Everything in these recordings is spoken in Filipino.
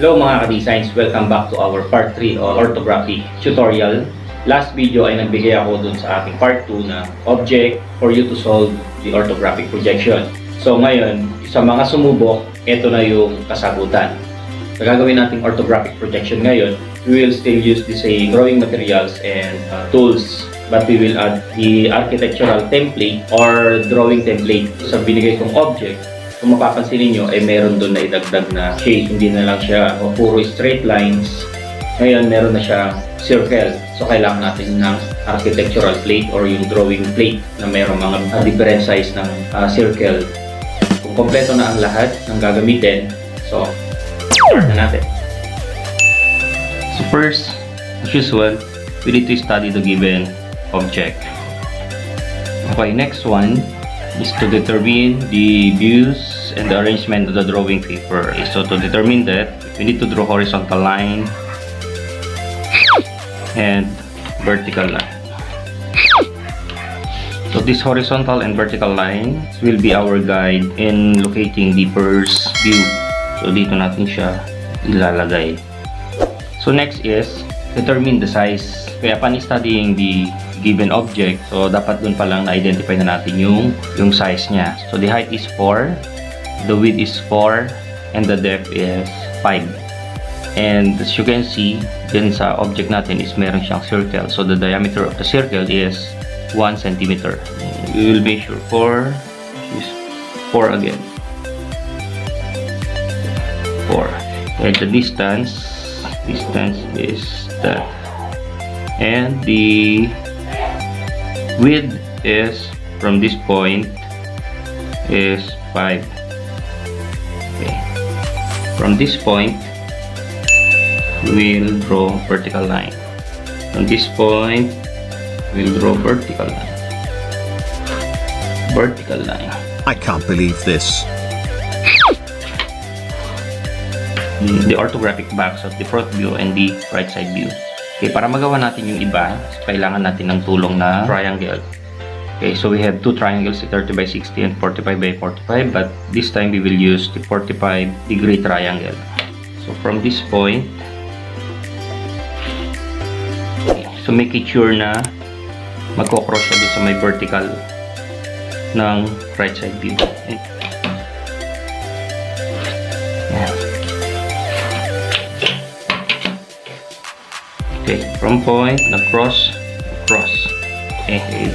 Hello mga ka-designs, welcome back to our part 3 o orthography tutorial. Last video ay nagbigay ako dun sa ating part 2 na object for you to solve the orthographic projection. So ngayon, sa mga sumubok, ito na yung kasagutan. Sa gagawin nating orthographic projection ngayon, we will still use the same drawing materials and tools, but we will add the architectural template or drawing template sa binigay kong object. Kung mapapansin niyo ay meron doon na idagdag na shape, hindi na lang siya puro straight lines. Ngayon meron na siya circle. So kailangan natin ng architectural plate or yung drawing plate na mayroong mga different size ng circle. Kung kompleto na ang lahat ng gagamitin, so start na natin. So first, as usual, we need to study the given object. Okay, next one is to determine the views and the arrangement of the drawing paper. So to determine that, we need to draw horizontal line and vertical line. So this horizontal and vertical lines will be our guide in locating the first view. So dito natin siya ilalagay. So next is determine the size. Kaya upon studying the given object, so dapat dun pa lang na-identify na natin yung size niya. So the height is 4, the width is 4, and the depth is 5. And as you can see, din sa object natin is meron siyang circle. So the diameter of the circle is 1 cm. We will measure 4 is 4 again. 4. And the distance is that. And the width is from this point is 5. Okay. From this point, we'll draw vertical line. From this point, we'll draw vertical line. Vertical line. I can't believe this. The orthographic box of the front view and the right side view. Okay, para magawa natin yung iba, kailangan natin ng tulong na triangle. Okay, so we have two triangles, 30 by 60 and 45 by 45, but this time we will use the 45-degree triangle. So from this point, okay, so make it sure na magkocross siya doon sa may vertical ng right side view. Okay, from point, cross. Okay,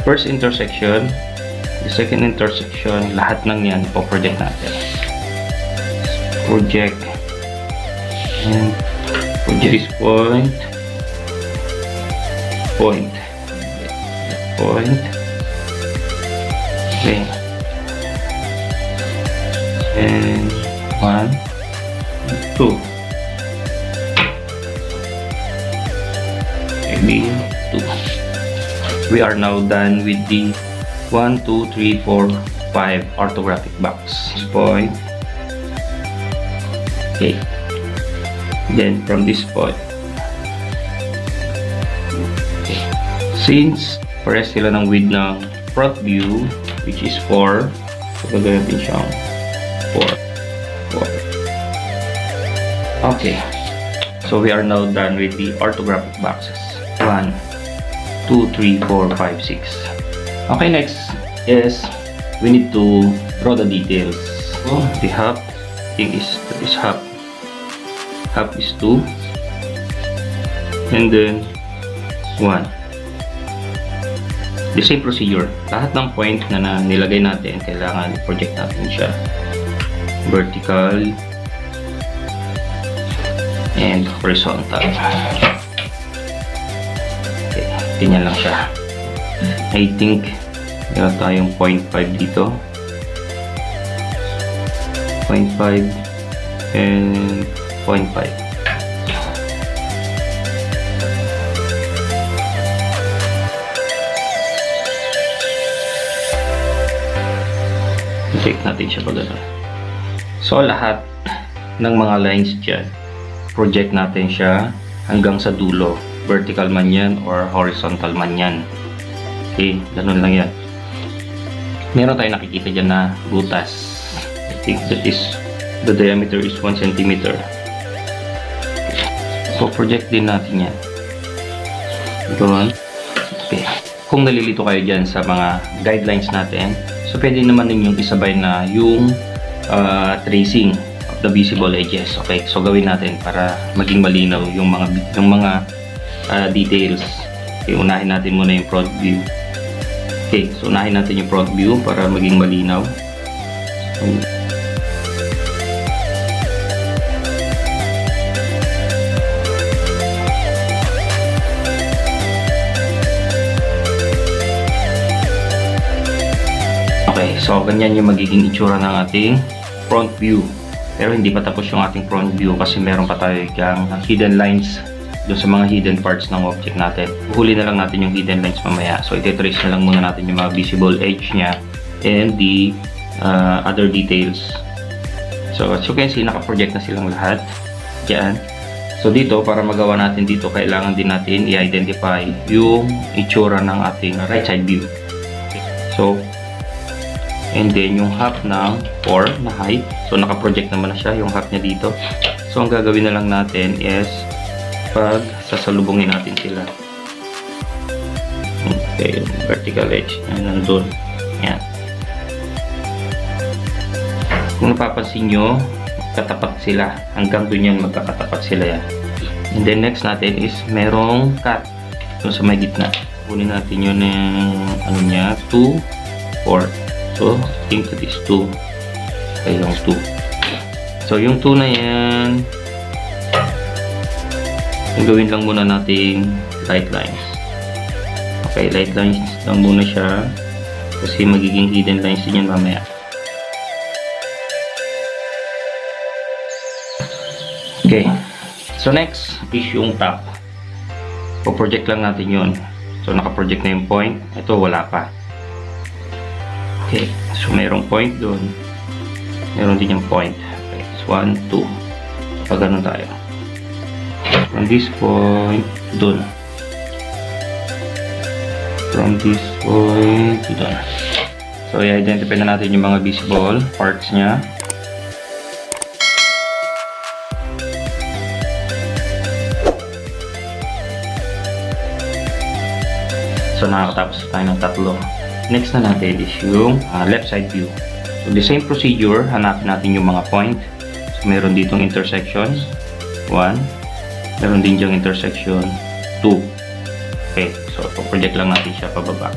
first intersection, the second intersection, lahat ng yan ipo-project natin. Project and project this point, okay, and 1, 2. We are now done with the 1, 2, 3, 4, 5 orthographic box. This point. Okay. Then from this point. Okay. Since pares sila ng width ng front view, which is 4, so gagawin natin siyang 4. Okay. So we are now done with the orthographic boxes. 1, 2, 3, 4, 5, 6. Okay, next is we need to draw the details. So the half thing is half. Half is 2, and then 1. The same procedure. Lahat ng point na nilagay natin, kailangan i-project natin siya. Vertical and horizontal. Okay, ganyan lang siya. I think meron tayong 0.5 dito. 0.5 and 0.5. Check natin siya pag gano'n. So lahat ng mga lines dyan, project natin siya hanggang sa dulo. Vertical man yan or horizontal man yan. Okay, ganun lang yan. Meron tayong nakikita dyan na butas. I think that is the diameter is 1 cm. project din natin yan. Doon. Okay. Kung nalilito kayo dyan sa mga guidelines natin, so pwede naman ninyong isabay na yung tracing of the visible edges. Okay, so gawin natin para maging malinaw yung mga details. Okay, unahin natin muna yung front view. Okay, so unahin natin yung front view para maging malinaw. Okay, so ganyan yung magiging itsura ng ating front view. Pero hindi pa tapos yung ating front view kasi meron pa tayo yung hidden lines doon sa mga hidden parts ng object natin. Huli na lang natin yung hidden lines mamaya. So iti-trace na lang muna natin yung mga visible edge nya and the other details. So as you can see, naka-project na silang lahat dyan. So dito, para magawa natin dito, kailangan din natin i-identify yung itsura ng ating right side view. Okay. So and then yung half ng 4 na height. So naka-project naman na siya yung half niya dito. So ang gagawin na lang natin is pag sasalubungin natin sila. Okay, yung vertical edge na nandun. Yan. Kung napapansin nyo, magkatapat sila. Hanggang dun yan, magkakatapat sila yan. And then next natin is merong cut dun sa may gitna. Kunin natin yun ng ano niya, 2, 4. So, think that is 2. Okay, yung 2. So, yung 2 na yan, gawin lang muna nating light lines. Okay, light lines lang muna siya kasi magiging hidden lines din yan mamaya. Okay, so next is yung top. Po-project lang natin yun. So, naka-project na yung point. Ito, wala pa. Okay, so mayroong point doon. Meron din yung point. Okay, so 1, 2. Pag ganun tayo. From this point, doon. From this point, to doon. So, i-identify na natin yung mga visible parts niya. So, nakakatapos tayo ng tatlo. Next na natin is yung left side view. So, the same procedure, hanapin natin yung mga point. So, meron ditong intersection 1. Meron din diyang intersection 2. Okay, so project lang natin siya pababa.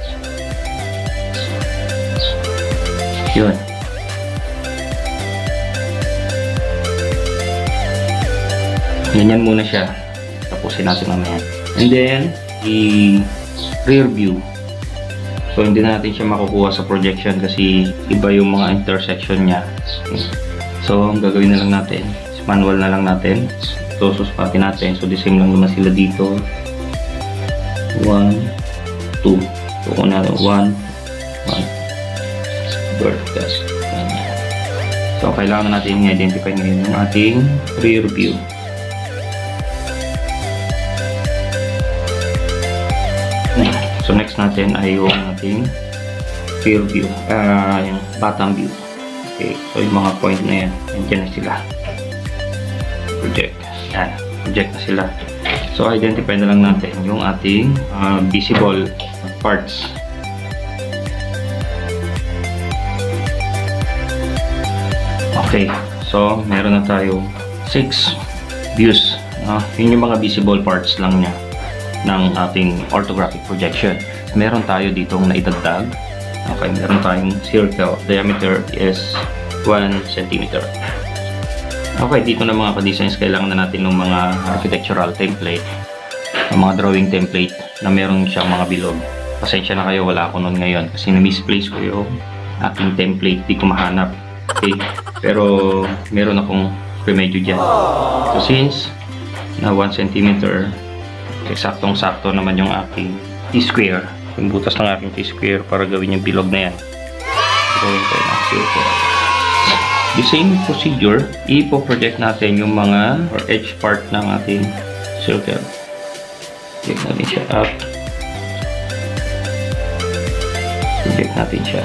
Yun. Ganyan muna siya. Tapusin natin mamaya. And then, the rear view. So, hindi na natin siya makukuha sa projection kasi iba yung mga intersection niya. Okay. So, ang gagawin na lang natin is manual na lang natin. So, susukatin natin. So, the same lang naman sila dito. 1, 2. So, una 1, 1. Vertical. So, kailangan natin i-identify ngayon yung ating rear view. So, next natin ay yung ating rear view, yung bottom view. Okay, so yung mga point na yan, nandiyan na sila. Project. Yan, project na sila. So, identify na lang natin yung ating visible parts. Okay, so meron na tayong 6 views. Yun yung mga visible parts lang niya ng ating orthographic projection. Meron tayo ditong naidagdag. Okay, meron tayong circle. Diameter is 1 cm. Okay, dito na mga ka-designs, kailangan na natin ng mga architectural template, mga drawing template na meron siyang mga bilog. Pasensya na kayo, wala ako noon ngayon kasi na-misplace ko yung aking template, di ko mahanap. Okay, pero meron akong remedyo dyan. So since na 1 cm, eksaktong-sakto naman yung aking T-square, yung butas ng aking T-square para gawin yung bilog na yan. Gawin tayo ng circle. The same procedure, ipo-project natin yung mga or edge part ng ating circle. Project natin siya up. Project natin siya.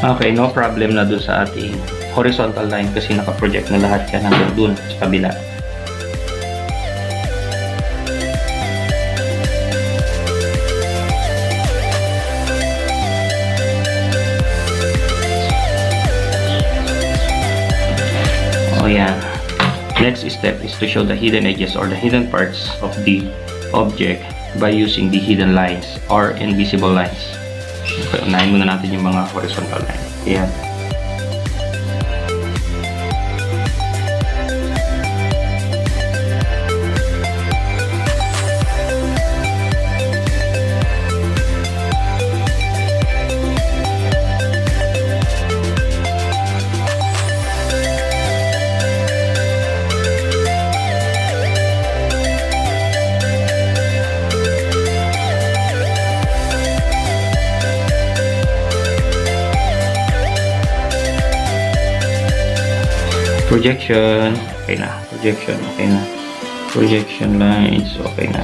Okay, no problem na dun sa ating horizontal line kasi naka-project na lahat yan hanggang dun sa kabila. next step is to show the hidden edges or the hidden parts of the object by using the hidden lines or invisible lines. Okay, unahin muna natin yung mga horizontal line. Ayan. Projection, okay na. Projection, okay na. Projection lines, okay na.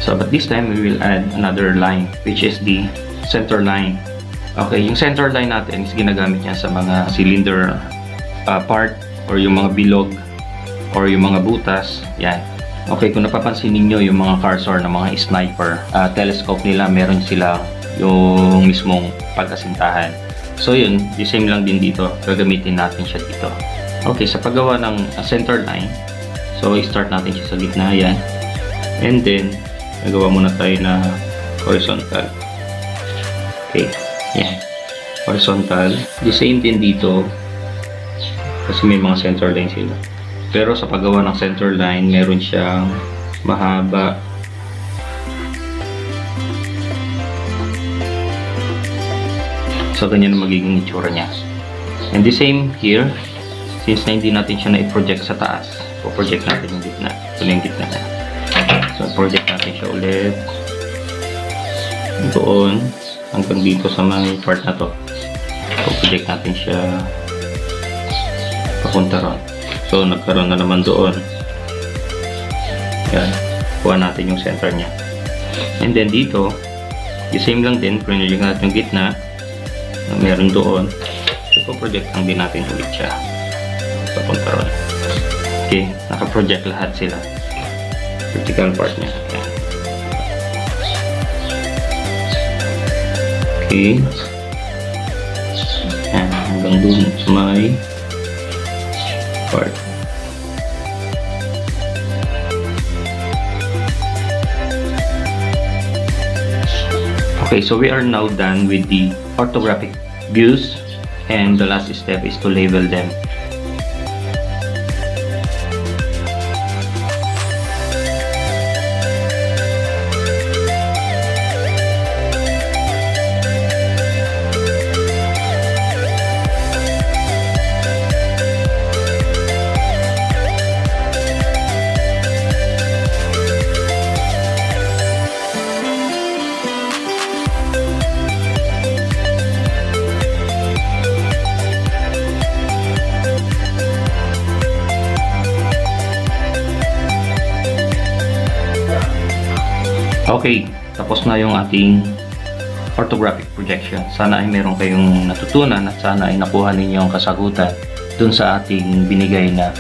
So, but this time, we will add another line, which is the center line. Okay, yung center line natin is ginagamit niya sa mga cylinder part or yung mga bilog or yung mga butas. Yan. Okay, kung napapansin niyo yung mga cursor ng mga sniper, telescope nila, meron sila yung mismong pagkasintahan. So, yun, the same lang din dito. Gagamitin natin siya dito. Okay, sa paggawa ng center line, so i-start natin siya sa gitna, yan. And then, nagawa muna tayo na horizontal. Okay, yan. Horizontal. The same din dito, kasi may mga center line sila. Pero sa paggawa ng center line, meron siyang mahaba. So, ganyan ang magiging itsura niya. And the same here. Since na hindi natin siya na-project sa taas, project natin yung gitna. Ito na yung gitna na. So, project natin siya ulit. Doon, hanggang dito sa may part na to. Project natin siya papunta ron. So, nagkaroon na naman doon. Yan. Kuha natin yung center niya. And then dito, the same lang din. Project natin yung gitna na meron doon. So, project lang din natin ulit siya. Papunta ron. Okay, naka-project lahat sila. Vertical part niya. Ayan. Okay. Ayan, hanggang dun sa may part. Okay, so we are now done with the orthographic views, and the last step is to label them. Okay, tapos na yung ating orthographic projection. Sana ay meron kayong natutunan at sana ay nakuha ninyo ang kasagutan dun sa ating binigay na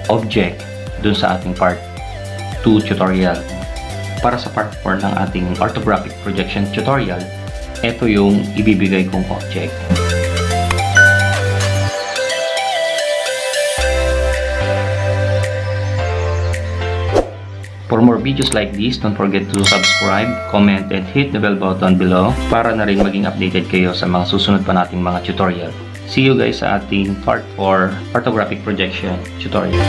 object dun sa ating part 2 tutorial. Para sa part 4 ng ating orthographic projection tutorial, ito yung ibibigay kong object. For more videos like this, don't forget to subscribe, comment, and hit the bell button below para na rin maging updated kayo sa mga susunod pa nating mga tutorial. See you guys sa ating part 4 orthographic projection tutorial.